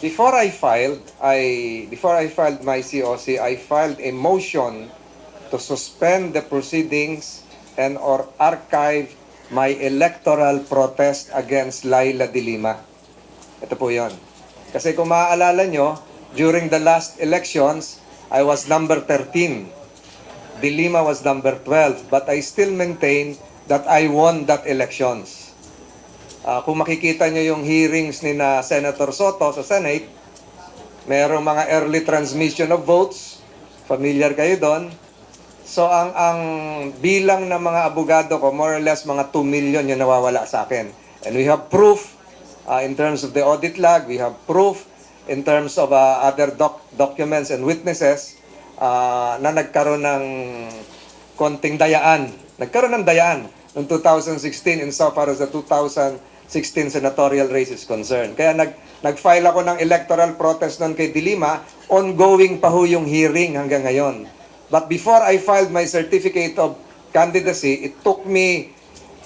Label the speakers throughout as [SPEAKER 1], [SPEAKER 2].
[SPEAKER 1] before I filed my COC, I filed a motion to suspend the proceedings and or archive my electoral protest against Laila de Lima. Ito po yon. Kasi kung maaalala nyo, during the last elections, I was number 13. De Lima was number 12. But I still maintain that I won that elections. Kung makikita nyo yung hearings ni na Senator Soto sa Senate, mayroong mga early transmission of votes. Familiar kayo doon. So ang bilang ng mga abogado ko, more or less mga 2 million yung nawawala sa akin. And we have proof in terms of the audit log, we have proof in terms of other documents and witnesses na nagkaroon ng konting dayaan. Nagkaroon ng dayaan noong 2016 insofar as the 2016 senatorial race is concerned. Kaya nag-file ako ng electoral protest noon kay De Lima, ongoing pa ho yung hearing hanggang ngayon. But before I filed my certificate of candidacy, it took me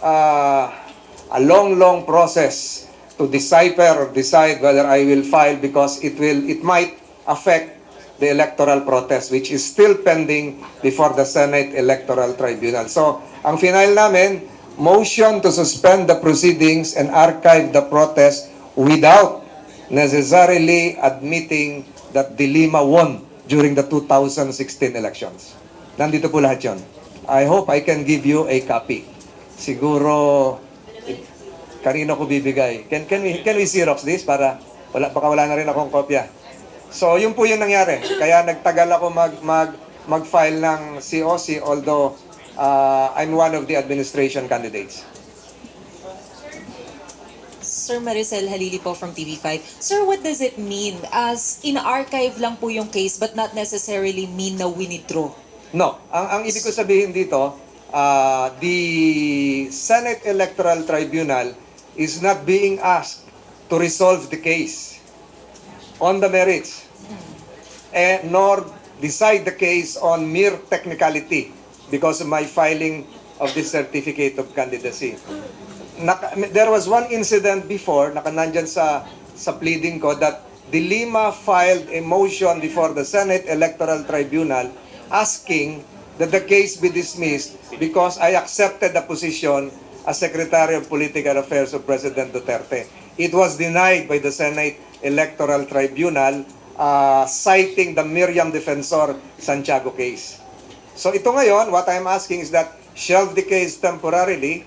[SPEAKER 1] a long process to decipher or decide whether I will file because it might affect the electoral protest which is still pending before the Senate Electoral Tribunal. So, ang final namin, motion to suspend the proceedings and archive the protest without necessarily admitting that De Lima won during the 2016 elections. Nandito po lahat yun. I hope I can give you a copy. Siguro, kanino ko bibigay? Can we Xerox this para baka wala na rin akong kopya. So, yun po yung nangyari. Kaya nagtagal ako mag-file ng COC although I'm one of the administration candidates.
[SPEAKER 2] Sir Maricel Halili po from TV5. Sir, what does it mean? As in-archive lang po yung case but not necessarily mean na winidraw?
[SPEAKER 1] No. Ang ibig ko sabihin dito, the Senate Electoral Tribunal is not being asked to resolve the case on the merits nor decide the case on mere technicality because of my filing of this certificate of candidacy. There was one incident before, nandyan sa pleading ko, that De Lima filed a motion before the Senate Electoral Tribunal asking that the case be dismissed because I accepted the position as Secretary of Political Affairs of President Duterte. It was denied by the Senate Electoral Tribunal citing the Miriam Defensor Santiago case. So ito ngayon, what I'm asking is that shelve the case temporarily.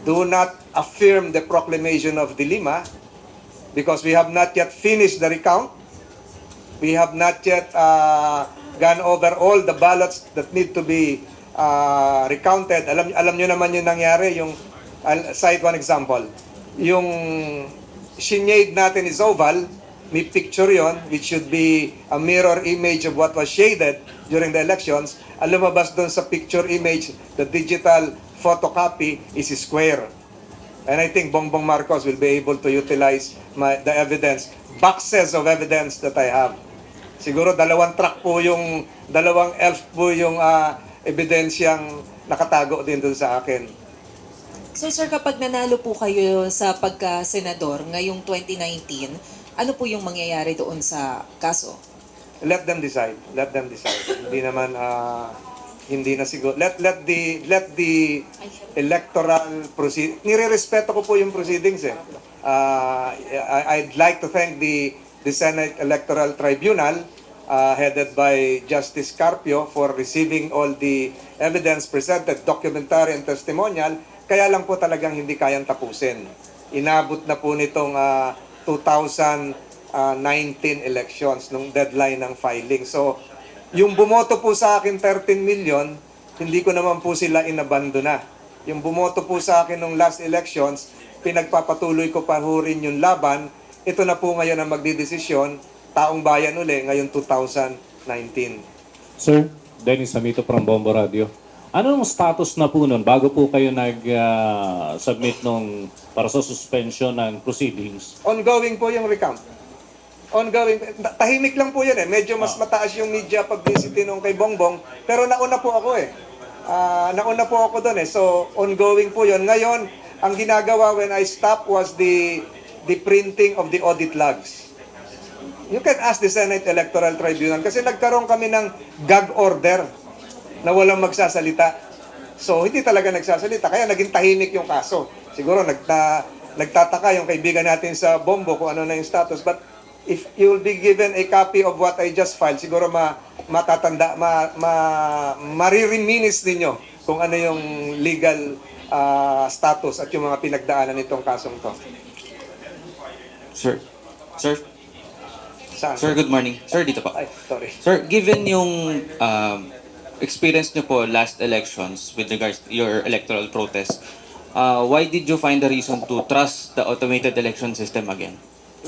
[SPEAKER 1] Do not affirm the proclamation of De Lima because we have not yet finished the recount. We have not yet gone over all the ballots that need to be recounted. Alam nyo naman yung nangyari. I'll cite one example. Yung shade natin is oval. May picture yon which should be a mirror image of what was shaded during the elections. Lumabas doon sa picture image, the digital photocopy is square. And I think Bongbong Marcos will be able to utilize the evidence, boxes of evidence that I have. Siguro dalawang elf po yung ebidensyang nakatago din doon sa akin.
[SPEAKER 2] So sir, kapag nanalo po kayo sa pagka-senador ngayong 2019, ano po yung mangyayari doon sa kaso?
[SPEAKER 1] Let them decide. Let them decide. Hindi na siguro. Let the electoral proceed. Nire-respeto ko po yung proceedings eh. I'd like to thank the Senate Electoral Tribunal headed by Justice Carpio for receiving all the evidence presented, documentary and testimonial. Kaya lang po talagang hindi kayang tapusin. Inabot na po nitong 2019 elections nung deadline ng filing. So, yung bumoto po sa akin 13 million, hindi ko naman po sila inabandona. Yung bumoto po sa akin nung last elections, pinagpapatuloy ko pa ho rin yung laban. Ito na po ngayon ang magdidesisyon, taong bayan uli, ngayong 2019.
[SPEAKER 3] Sir, Dennis Amito from Bombo Radio. Anong status na po nun bago po kayo nag-submit para sa suspension ng proceedings?
[SPEAKER 1] Ongoing po yung recount. Ongoing. Tahimik lang po yan eh. Medyo mas mataas yung media publicity nung kay Bongbong. Pero nauna po ako eh. Nauna po ako doon eh. So, ongoing po yun. Ngayon, ang ginagawa when I stopped was the printing of the audit logs. You can ask the Senate Electoral Tribunal kasi nagkaroon kami ng gag order na walang magsasalita. So, hindi talaga nagsasalita. Kaya naging tahimik yung kaso. Siguro nagtataka yung kaibigan natin sa Bombo kung ano na yung status. But if you will be given a copy of what I just filed, siguro maririminis ninyo kung ano yung legal status at yung mga pinagdaanan nitong kasong to.
[SPEAKER 4] Sir,
[SPEAKER 1] Saan?
[SPEAKER 4] sir, good morning. Sir, dito po.
[SPEAKER 1] Ay, sorry.
[SPEAKER 4] Sir, given yung experience nyo po last elections with regards to your electoral protest, why did you find the reason to trust the automated election system again?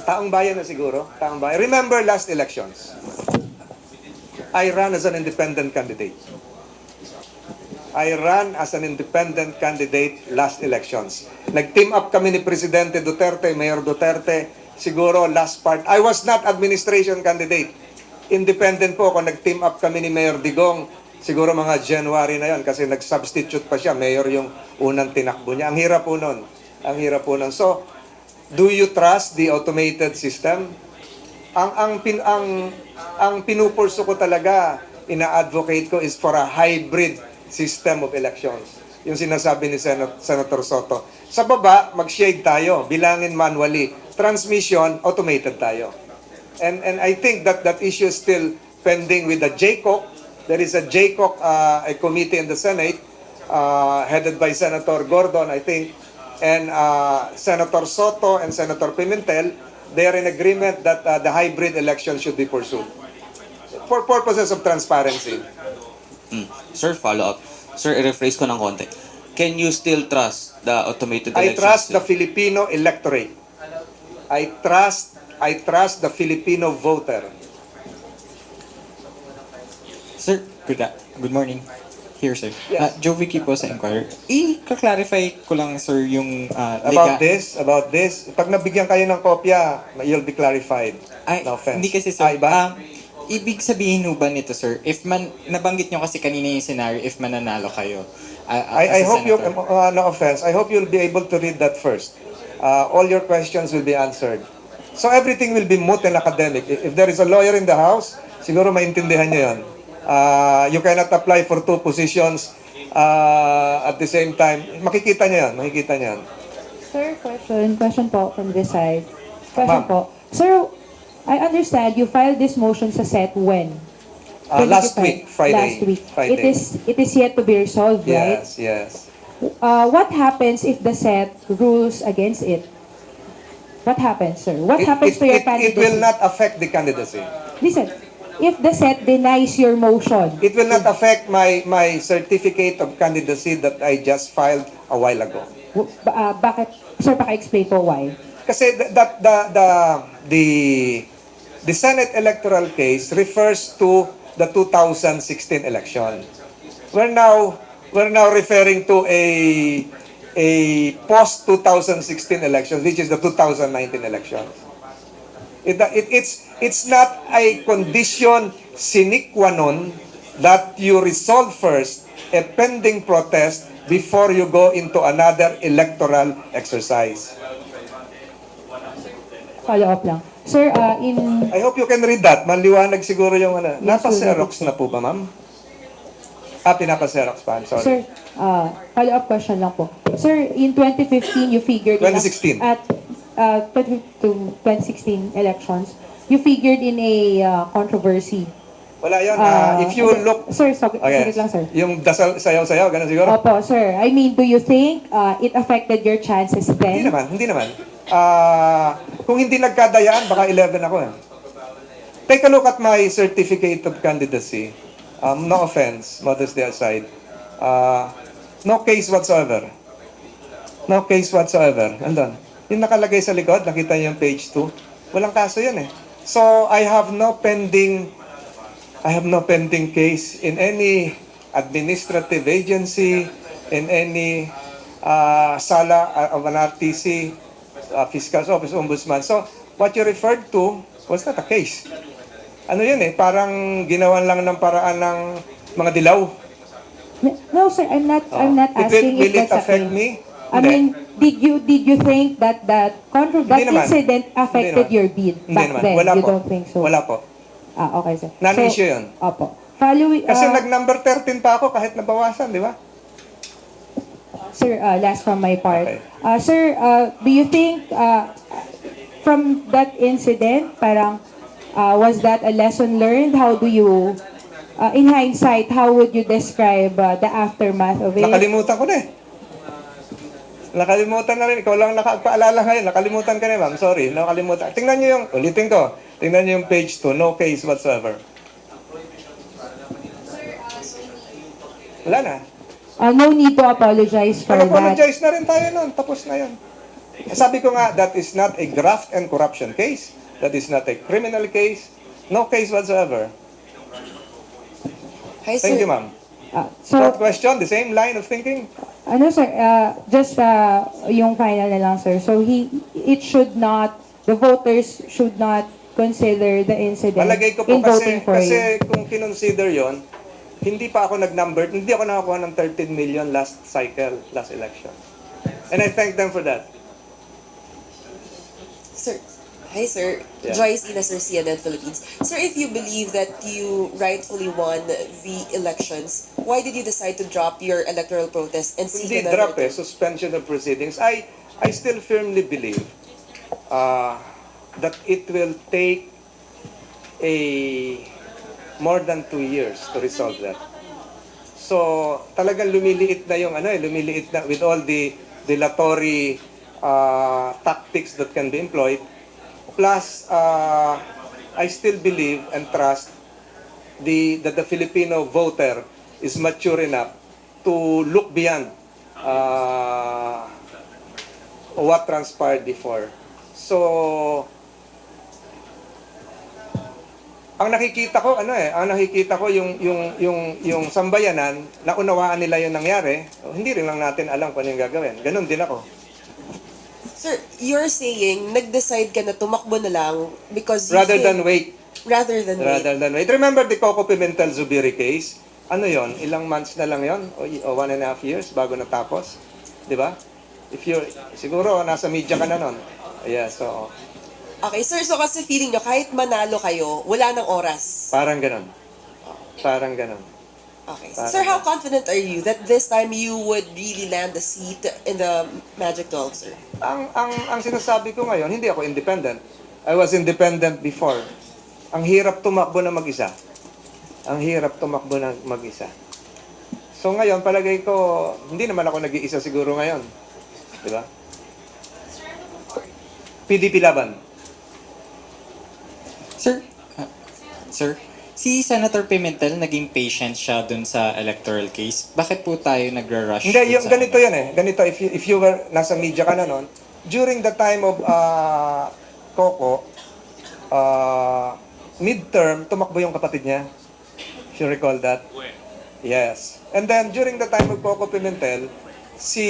[SPEAKER 1] Taong bayan na siguro. Taong bayan. Remember last elections. I ran as an independent candidate. I ran as an independent candidate last elections. Nag-team up kami ni Presidente Duterte, Mayor Duterte, siguro last part. I was not administration candidate. Independent po ako, nag-team up kami ni Mayor Digong, siguro mga January na yon kasi nag-substitute pa siya, Mayor yung unang tinakbo niya. Ang hirap po nun. Ang hirap po nun. So, do you trust the automated system? Ang pinupurso ko talaga, ina-advocate ko is for a hybrid system of elections. Yung sinasabi ni Senator Soto. Sa baba, mag-shade tayo, bilangin manually. Transmission, automated tayo. And I think that issue is still pending with the JCOC. There is a JCOC a committee in the Senate headed by Senator Gordon, I think, and Senator Soto and Senator Pimentel. They are in agreement that the hybrid election should be pursued for purposes of transparency.
[SPEAKER 4] Sir, follow up. Sir, i-rephrase ko ng konti. Can you still trust the automated
[SPEAKER 1] I
[SPEAKER 4] election
[SPEAKER 1] trust the
[SPEAKER 4] system?
[SPEAKER 1] Filipino electorate. I trust the Filipino voter.
[SPEAKER 5] Sir, good morning. Here, sir.
[SPEAKER 1] Yes.
[SPEAKER 5] Joe Vicky po sa Inquirer. I-clarify ko lang, sir, yung...
[SPEAKER 1] About this, pag nabigyan kayo ng kopya, you'll be clarified.
[SPEAKER 5] Ay,
[SPEAKER 1] No offense.
[SPEAKER 5] hindi kasi, sir.
[SPEAKER 1] Iba?
[SPEAKER 5] Ibig sabihin ho ba nito, sir, if nabanggit nyo kasi kanina yung scenario, if mananalo kayo,
[SPEAKER 1] I
[SPEAKER 5] as a
[SPEAKER 1] hope you,
[SPEAKER 5] senator.
[SPEAKER 1] no offense, I hope you'll be able to read that first. All your questions will be answered. So everything will be moot and academic. If there is a lawyer in the house, siguro maintindihan nyo yun. You cannot apply for two positions at the same time. Makikita nyo yan.
[SPEAKER 6] Sir, question po from this side. Question
[SPEAKER 1] Ma'am.
[SPEAKER 6] po. Sir, I understand you filed this motion sa set when?
[SPEAKER 1] Last
[SPEAKER 6] 25.
[SPEAKER 1] week, Friday.
[SPEAKER 6] Last week.
[SPEAKER 1] Friday.
[SPEAKER 6] It is yet to be resolved, right?
[SPEAKER 1] Yes.
[SPEAKER 6] What happens if the set rules against it? What happens, sir? What happens to your
[SPEAKER 1] It
[SPEAKER 6] candidacy?
[SPEAKER 1] will not affect the candidacy.
[SPEAKER 6] Listen, if the set denies your motion,
[SPEAKER 1] It will not affect my certificate of candidacy that I just filed a while ago.
[SPEAKER 6] bakit? Sir, paka-explain po why.
[SPEAKER 1] Kasi the Senate electoral case refers to the 2016 election. We're now referring to a post 2016 election, which is the 2019 election. It's not a condition sine qua non that you resolve first a pending protest before you go into another electoral exercise.
[SPEAKER 6] Follow up lang. Sir,
[SPEAKER 1] I hope you can read that. Maliwanag siguro yung ano. Napa-Xerox na po ba, ma'am? Pinapa-Xerox pa. I'm sorry.
[SPEAKER 6] Sir, follow-up question lang po. Sir, in 2015, you figured...
[SPEAKER 1] 2016.
[SPEAKER 6] At 2016 elections, you figured in a controversy.
[SPEAKER 1] Wala yun. If you look...
[SPEAKER 6] Sir, saglit lang, sir.
[SPEAKER 1] Yung dasal, sayaw-sayaw, ganun siguro?
[SPEAKER 6] Opo, sir. I mean, do you think it affected your chances then?
[SPEAKER 1] Hindi naman. Kung hindi nagkadayaan, baka 11 ako eh. Take a look at my certificate of candidacy. No offense, modesty aside. No case whatsoever. No case whatsoever. Andun. Yung nakalagay sa likod, nakita niyo yung page 2. Walang kaso yun eh. So, I have no pending case in any administrative agency, in any sala of an RTC, Fiscal's Office, Ombudsman. So, what you referred to was not a case. Ano yun eh, parang ginawan lang ng paraan ng mga dilaw.
[SPEAKER 6] No, sir. I'm not asking
[SPEAKER 1] Will
[SPEAKER 6] if
[SPEAKER 1] it
[SPEAKER 6] that's a
[SPEAKER 1] affect
[SPEAKER 6] case.
[SPEAKER 1] me?
[SPEAKER 6] I
[SPEAKER 1] Hindi.
[SPEAKER 6] mean, did you think that that
[SPEAKER 1] Hindi naman.
[SPEAKER 6] incident affected
[SPEAKER 1] Hindi naman.
[SPEAKER 6] your bid
[SPEAKER 1] Hindi
[SPEAKER 6] back
[SPEAKER 1] naman.
[SPEAKER 6] then?
[SPEAKER 1] Wala
[SPEAKER 6] You
[SPEAKER 1] po.
[SPEAKER 6] don't think so?
[SPEAKER 1] Wala po.
[SPEAKER 6] Okay, sir.
[SPEAKER 1] Non-issue yun.
[SPEAKER 6] Opo. Following,
[SPEAKER 1] Kasi nag-number 13 pa ako kahit nabawasan, di ba?
[SPEAKER 6] sir, last from my part.
[SPEAKER 1] Okay.
[SPEAKER 6] Sir, do you think from that incident, parang was that a lesson learned? How do you, in hindsight, how would you describe the aftermath of it?
[SPEAKER 1] Nakalimutan ko na eh. Nakalimutan na rin. Ikaw lang nakapaalala ngayon. Nakalimutan ka na, ma'am. Sorry. Nakalimutan. Tingnan nyo yung, ulitin ko. Tingnan nyo yung page 2. No case whatsoever. Wala na.
[SPEAKER 6] No need to apologize for that.
[SPEAKER 1] Nag-apologize na rin tayo nun. Tapos na yun. Sabi ko nga, that is not a graft and corruption case. That is not a criminal case. No case whatsoever.
[SPEAKER 2] Hi, sir.
[SPEAKER 1] Thank you, ma'am.
[SPEAKER 6] So,
[SPEAKER 1] Short question, the same line of thinking.
[SPEAKER 6] ano sir, just yung final na lang sir. So it should not, the voters should not consider the incident
[SPEAKER 1] Malagay ko po
[SPEAKER 6] in voting for you.
[SPEAKER 1] kasi kung kinonsider yon, hindi pa ako nag-number, hindi ako nakakuha ng 13 million last cycle, last election. And I thank them for that.
[SPEAKER 7] Sir, hi sir.
[SPEAKER 1] Yeah.
[SPEAKER 7] Joyce Ina, sir, CNN Philippines. Sir, if you believe that you rightfully won the elections, why did you decide to drop your electoral protest and seek
[SPEAKER 1] Hindi
[SPEAKER 7] another
[SPEAKER 1] drop suspension of proceedings. I still firmly believe that it will take more than 2 years to resolve that. So, talagang lumiliit na yung lumiliit na with all the dilatory tactics that can be employed. Plus, I still believe and trust that the Filipino voter is mature enough to look beyond what transpired before. So, ang nakikita ko yung sambayanan, naunawaan nila yung nangyari, hindi rin lang natin alam kung ano yung gagawin. Ganon din ako.
[SPEAKER 7] Sir, you're saying, nag-decide ka na tumakbo na lang because you
[SPEAKER 1] Rather
[SPEAKER 7] think-
[SPEAKER 1] than wait.
[SPEAKER 7] Rather than wait.
[SPEAKER 1] Remember the COC Pimentel Zubiri case? Ano yon? Ilang months na lang yon? O 1.5 years bago natapos? Di ba? Siguro, nasa media ka na nun. Yeah, so,
[SPEAKER 7] Okay, sir, so kasi feeling nyo, kahit manalo kayo, wala nang oras.
[SPEAKER 1] parang ganon. Parang ganon.
[SPEAKER 7] Okay. Sir, how confident are you that this time you would really land the seat in the Magic 12, sir?
[SPEAKER 1] Ang sinasabi ko ngayon, hindi ako independent. I was independent before. Ang hirap tumakbo na mag-isa. Ang hirap tumakbo na mag-isa. So ngayon, palagay ko, hindi naman ako nag-iisa siguro ngayon. Di ba? PDP laban.
[SPEAKER 5] Sir, si Senator Pimentel naging patient siya dun sa electoral case. Bakit po tayo nagra-rush?
[SPEAKER 1] Hindi,
[SPEAKER 5] dun
[SPEAKER 1] yung
[SPEAKER 5] sa-
[SPEAKER 1] ganito yan eh. Ganito, if you were nasa media ka na noon, during the time of COCO, midterm, tumakbo yung kapatid niya. If you recall that. Yes. And then, during the time of COCO Pimentel, si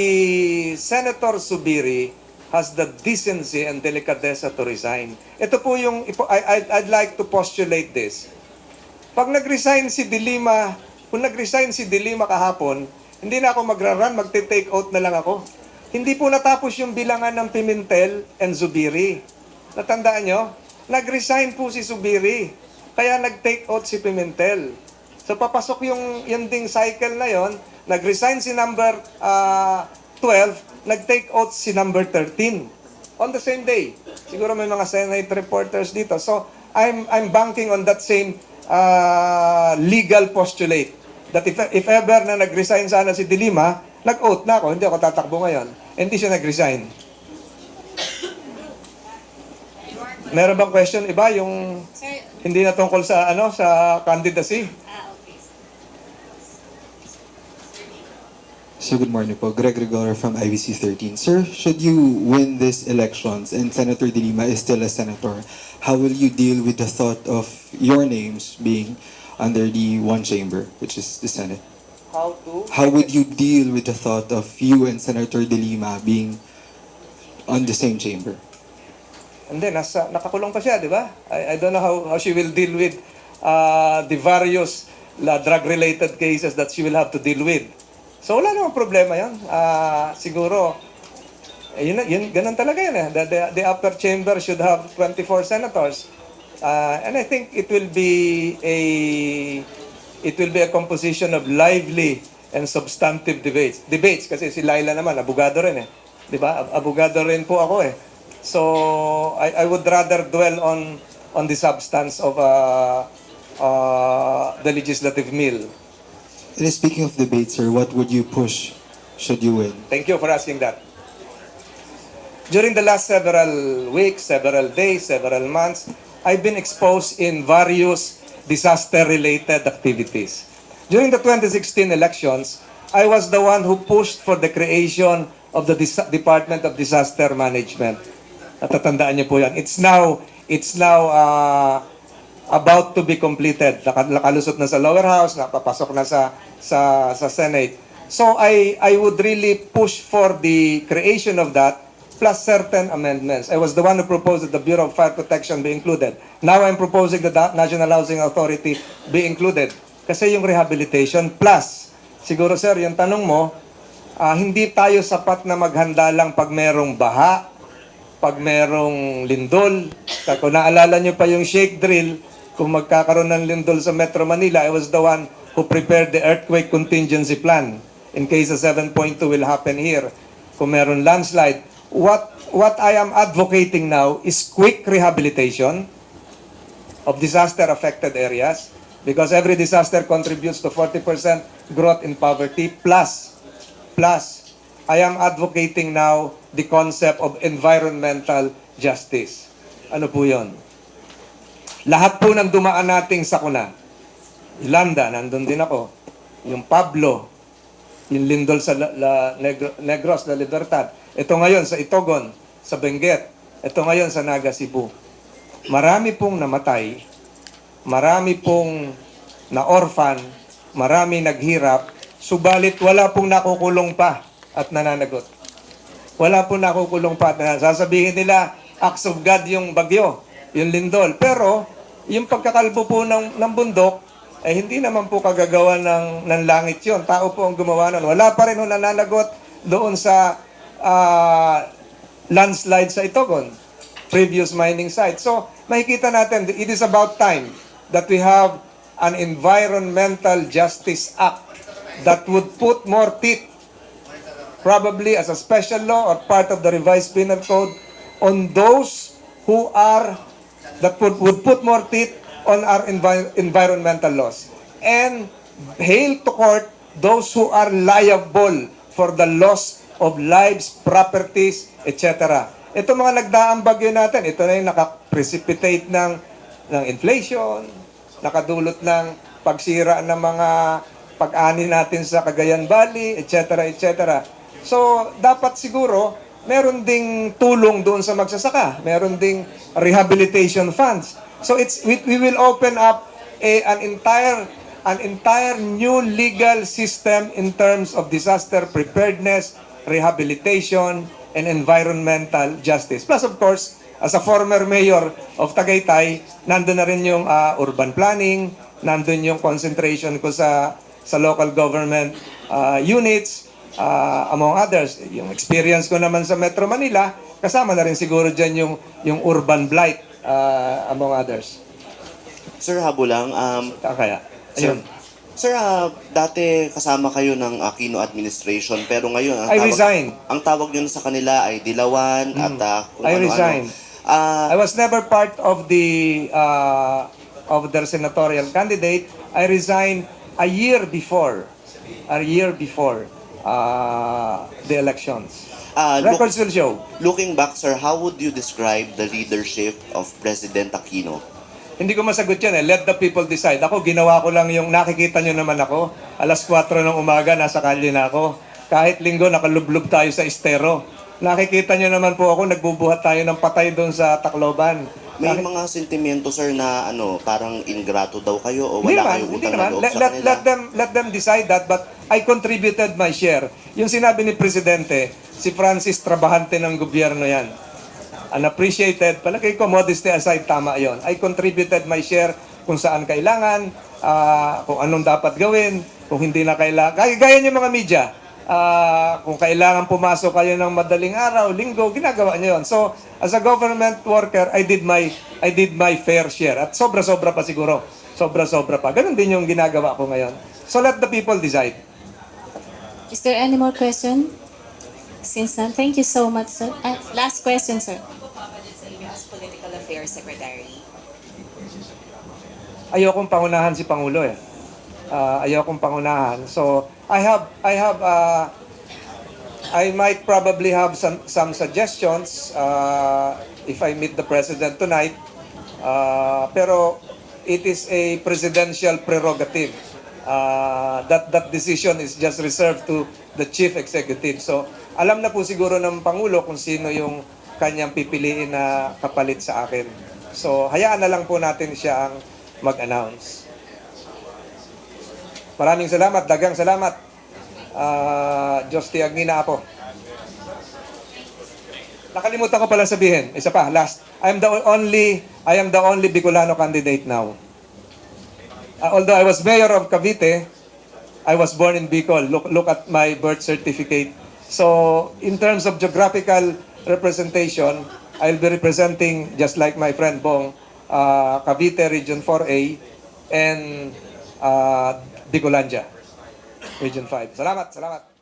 [SPEAKER 1] Senator Zubiri has the decency and delicadeza to resign. Ito po yung, I'd like to postulate this. Pag nag-resign si Dilima, kung nag-resign si Dilima kahapon, hindi na ako magra-run, magte-take out na lang ako. Hindi po natapos yung bilangan ng Pimentel and Zubiri. Natandaan nyo? Nag-resign po si Zubiri. Kaya nag-take out si Pimentel. So papasok yung ding cycle na yon, nag-resign si number 12, nag-take out si number 13 on the same day. Siguro may mga Senate reporters dito. So I'm banking on that same legal postulate that if ever na nag-resign sana si Dilima, nag-out na ako, hindi ako tatakbo ngayon. Hindi siya nag-resign. Meron bang question iba yung hindi na tungkol sa sa candidacy?
[SPEAKER 8] So good morning po, Greg Rigora from IBC 13. Sir, should you win these elections and Senator De Lima is still a senator, how will you deal with the thought of your names being under the one chamber, which is the Senate? How would you deal with the thought of you and Senator De Lima being on the same chamber?
[SPEAKER 1] And then, nakakulong pa siya, di ba? I don't know how she will deal with the various drug-related cases that she will have to deal with. So wala namang problema yan. Siguro, Ganun talaga yun eh. The upper chamber should have 24 senators. And I think it will be a composition of lively and substantive debates. Debates kasi si Laila naman, abogado rin eh. 'Di ba? Abogado rin po ako eh. So I would rather dwell on the substance of the legislative meal.
[SPEAKER 8] And speaking of debates, sir, what would you push should you win?
[SPEAKER 1] Thank you for asking that. During the last several weeks, several days, several months, I've been exposed in various disaster-related activities. During the 2016 elections, I was the one who pushed for the creation of the Department of Disaster Management. Natatandaan niyo po yan. It's now about to be completed. Nakalusot na sa lower house, napapasok na sa Senate. So I would really push for the creation of that plus certain amendments. I was the one who proposed that the Bureau of Fire Protection be included. Now I'm proposing that the National Housing Authority be included. Kasi yung rehabilitation plus, siguro sir, yung tanong mo, hindi tayo sapat na maghanda lang pag merong baha, pag merong lindol. Kung naalala nyo pa yung shake drill, kung magkakaroon ng lindol sa Metro Manila, I was the one who prepared the earthquake contingency plan in case a 7.2 will happen here. Kung meron landslide, what I am advocating now is quick rehabilitation of disaster-affected areas because every disaster contributes to 40% growth in poverty. Plus, I am advocating now the concept of environmental justice. Ano po yun? Lahat po ng dumaan nating sakuna. Ilanda, nandun din ako. Yung Pablo, yung lindol sa Negros, La Libertad. Ito ngayon sa Itogon, sa Benguet. Ito ngayon sa Naga, Cebu. Marami pong namatay, marami pong na-orphan, marami naghirap, subalit wala pong nakukulong pa at nananagot. Wala pong nakukulong pa at nananagot. Sasabihin nila, acts of God yung bagyo, yung lindol. Pero, yung pagkakalbo po ng bundok, hindi naman po kagagawa ng langit yun. Tao po ang gumawa nun. Wala pa rin nananagot doon sa landslide sa Itogon, previous mining site. So, makikita natin, it is about time that we have an Environmental Justice Act that would put more teeth, probably as a special law or part of the revised penal code, on those who are, that would put more teeth on our environmental laws. And hail to court those who are liable for the loss of lives, properties, etc. Ito mga nagdaang bagyo natin, ito na yung nakaprecipitate ng inflation, nakadulot ng pagsira ng mga pag-ani natin sa Cagayan Valley, etc. etc. So, dapat siguro, meron ding tulong doon sa magsasaka, meron ding rehabilitation funds. So, we will open up an entire new legal system in terms of disaster preparedness, rehabilitation, and environmental justice. Plus, of course, as a former mayor of Tagaytay, nandun na rin yung urban planning, nandun yung concentration ko sa local government units, among others. Yung experience ko naman sa Metro Manila, kasama na rin siguro dyan yung urban blight, among others.
[SPEAKER 9] Sir, habo lang.
[SPEAKER 1] Kaya, ayun.
[SPEAKER 9] Sir, dati kasama kayo ng Aquino administration, pero ngayon
[SPEAKER 1] I resign.
[SPEAKER 9] Ang tawag nyo sa kanila ay dilawan at kung
[SPEAKER 1] I resign.
[SPEAKER 9] ano-ano.
[SPEAKER 1] I was never part of their senatorial candidate. I resigned a year before the elections. Records will show.
[SPEAKER 9] Looking back, sir, how would you describe the leadership of President Aquino?
[SPEAKER 1] Hindi ko masagot yan eh. Let the people decide. Ako, ginawa ko lang yung nakikita nyo naman ako. Alas 4 ng umaga, nasa kalye na ako. Kahit linggo, nakalublob tayo sa estero. Nakikita nyo naman po ako, nagbubuhat tayo ng patay doon sa Tacloban.
[SPEAKER 9] May mga sentimento, sir, na parang ingrato daw kayo o wala kayong utang na loob sa kanila?
[SPEAKER 1] Let them decide that, but I contributed my share. Yung sinabi ni Presidente, si Francis, trabahante ng gobyerno yan. Unappreciated, palagay ko, modesty aside, tama yon. I contributed my share kung saan kailangan, kung anong dapat gawin, kung hindi na kailangan. Gaya niyo mga media, Kung kailangan pumasok kayo ng madaling araw, linggo, ginagawa nyo yun. So, as a government worker, I did my fair share. At sobra-sobra pa siguro. Sobra-sobra pa. Ganun din yung ginagawa ko ngayon. So, let the people decide.
[SPEAKER 10] Is there any more question? Since none, thank you so much, sir. Last question, sir.
[SPEAKER 2] Sa inyo as Political Affairs Secretary.
[SPEAKER 1] Ayokong pangunahan si Pangulo eh. Ayokong pangunahan. So, I might probably have some suggestions if I meet the President tonight. Pero it is a presidential prerogative. That decision is just reserved to the Chief Executive. So, alam na po siguro ng Pangulo kung sino yung kanyang pipiliin na kapalit sa akin. So, hayaan na lang po natin siya ang mag-announce. Maraming salamat, dagang salamat. Diyos ti Agnina Apo. Nakalimutan ko pala sabihin, isa pa, last. I am the only Bicolano candidate now. Although I was mayor of Cavite, I was born in Bicol. Look at my birth certificate. So, in terms of geographical representation, I'll be representing, just like my friend Bong, Cavite Region 4A and Bicolandia, Region 5. Salamat, salamat.